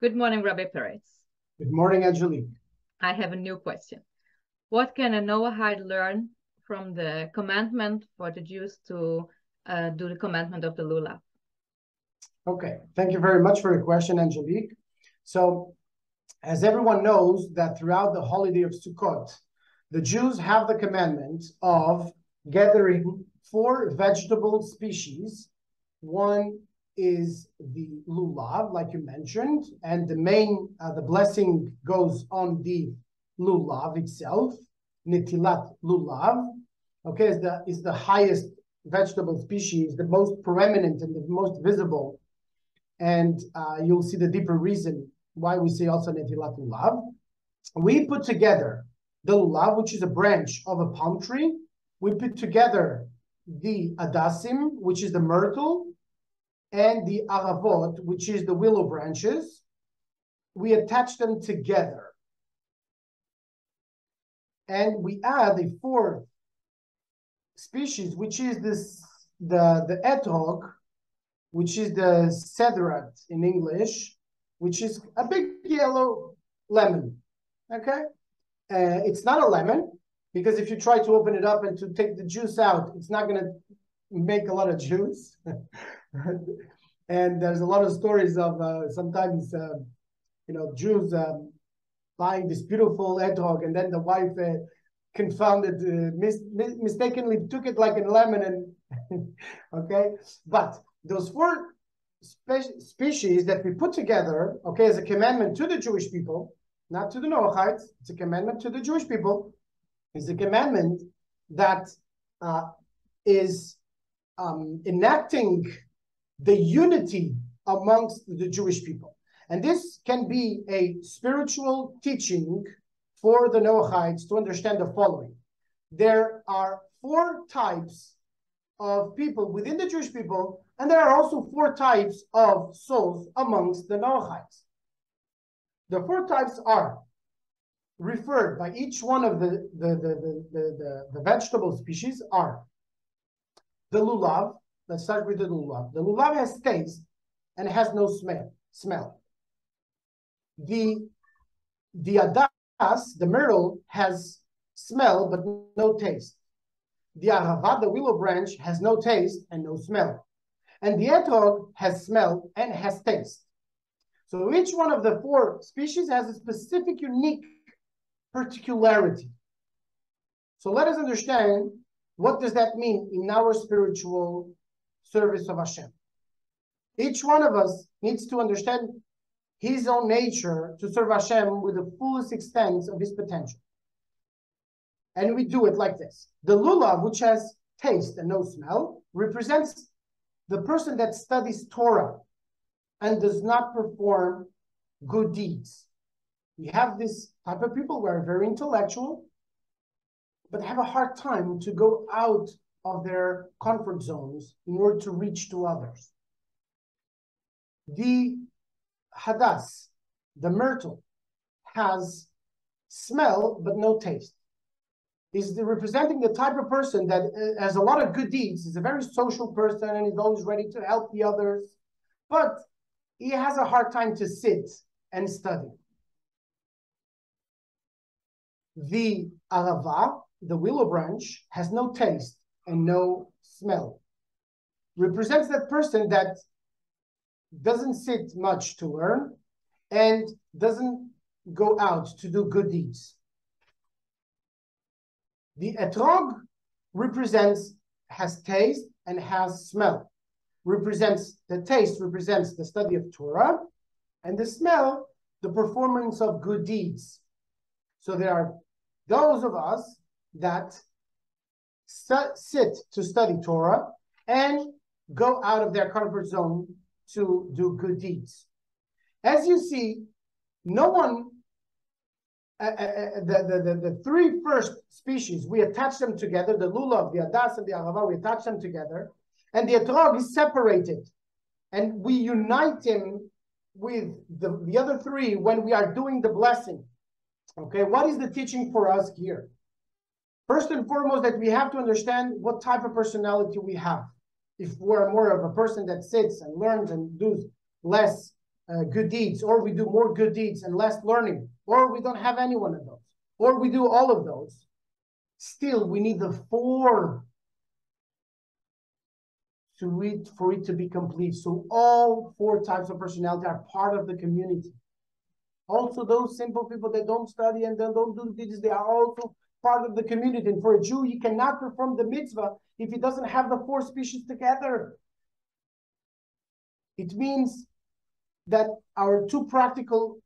Good morning, Rabbi Perets. Good morning, Angelique. I have a new question. What can a Noahide learn from the commandment for the Jews to do the commandment of the Lulav? Okay, thank you very much for your question, Angelique. So, as everyone knows that throughout the holiday of Sukkot, the Jews have the commandment of gathering 4 vegetable species. One is the Lulav, like you mentioned, and the blessing goes on the Lulav itself, Netilat Lulav. Okay, is the highest vegetable species, the most preeminent and the most visible. And you'll see the deeper reason why we say also Netilat Lulav. We put together the Lulav, which is a branch of a palm tree. We put together the Adassim, which is the myrtle, and the Aravot, which is the willow branches. We attach them together. And we add a 4th species, which is the etrog, which is the cedrat in English, which is a big yellow lemon. Okay? It's not a lemon, because if you try to open it up and to take the juice out, it's not going to make a lot of juice. And there's a lot of stories of sometimes, Jews buying this beautiful etrog, and then the wife mistakenly took it like a lemon. And okay, but those 4 species that we put together, okay, as a commandment to the Jewish people, not to the Noahides, it's a commandment to the Jewish people. It's a commandment that is enacting the unity amongst the Jewish people. And this can be a spiritual teaching for the Noahides to understand the following. There are 4 types of people within the Jewish people, and there are also 4 types of souls amongst the Noahides. The 4 types are referred by each one of the vegetable species are the Lulav. Let's start with the Lulav. The Lulav has taste and has no smell. The Adas, the myrtle, has smell but no taste. The Arava, the willow branch, has no taste and no smell. And the etrog has smell and has taste. So each one of the 4 species has a specific, unique particularity. So let us understand, what does that mean in our spiritual service of Hashem? Each one of us needs to understand his own nature to serve Hashem with the fullest extent of his potential. And we do it like this. The Lulav, which has taste and no smell, represents the person that studies Torah and does not perform good deeds. We have this type of people who are very intellectual, but have a hard time to go out of their comfort zones in order to reach to others. The Hadas, the myrtle, has smell but no taste. Is representing the type of person that has a lot of good deeds, is a very social person and is always ready to help the others, but he has a hard time to sit and study. The Arava, the willow branch, has no taste and no smell. Represents that person that doesn't sit much to learn and doesn't go out to do good deeds. The etrog has taste and has smell. The taste represents the study of Torah, and the smell, the performance of good deeds. So there are those of us that sit to study Torah and go out of their comfort zone to do good deeds. As you see, no one, the 3 first species, we attach them together, the Lulav, the Adas, and the Arava, we attach them together, and the Etrog is separated. And we unite him with the other 3 when we are doing the blessing. Okay, what is the teaching for us here? First and foremost, that we have to understand what type of personality we have. If we're more of a person that sits and learns and does less good deeds, or we do more good deeds and less learning, or we don't have any one of those, or we do all of those, still we need the four for it to be complete. So all four types of personality are part of the community. Also, those simple people that don't study and then don't do deeds, they are also part of the community. And for a Jew, he cannot perform the mitzvah if he doesn't have the four species together. It means that our two practical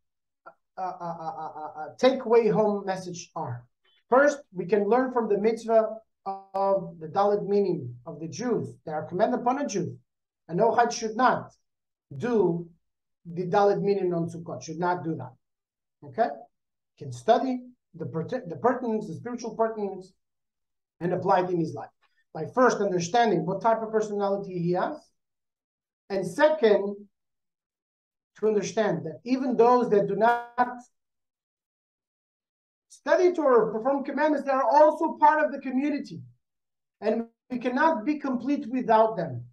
takeaway home message are: first, we can learn from the mitzvah of the Dalet meaning of the Jews. They are commanded upon a Jew. A Noahide should not do the Dalet meaning on Sukkot, should not do that. Okay? Can study the pertinence, the spiritual pertinence, and apply it in his life. By first understanding what type of personality he has, and second, to understand that even those that do not study Torah, perform commandments, they are also part of the community. And we cannot be complete without them.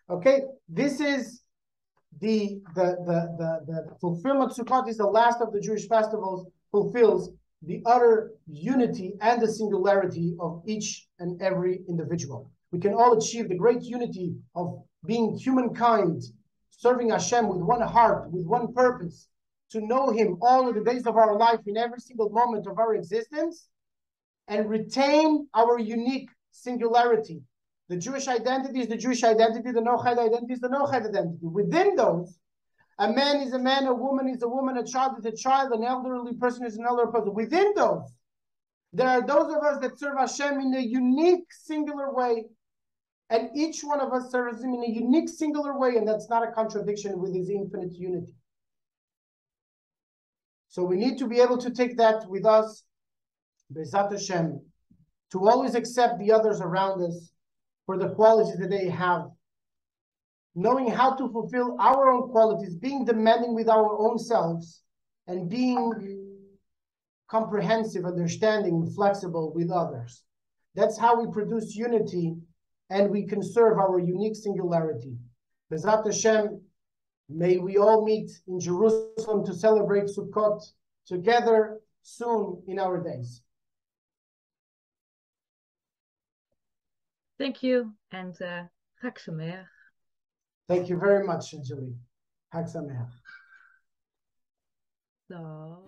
Okay? This is the fulfillment. Sukkot is the last of the Jewish festivals, fulfills the utter unity and the singularity of each and every individual. We can all achieve the great unity of being humankind, serving Hashem with one heart, with one purpose, to know Him all of the days of our life in every single moment of our existence, and retain our unique singularity. The Jewish identity is the Jewish identity, the Noahide identity is the Noahide identity. Within those, a man is a man, a woman is a woman, a child is a child, an elderly person is an elderly person. Within those, there are those of us that serve Hashem in a unique, singular way, and each one of us serves Him in a unique, singular way, and that's not a contradiction with His infinite unity. So we need to be able to take that with us, Be'ezat Hashem, to always accept the others around us for the qualities that they have, knowing how to fulfill our own qualities, being demanding with our own selves, and being comprehensive, understanding, flexible with others. That's how we produce unity and we conserve our unique singularity. Be'ezat Hashem, may we all meet in Jerusalem to celebrate Sukkot together soon in our days. Thank you, and Chag Sameach. Thank you very much, Anjali. Chag Sameach. So.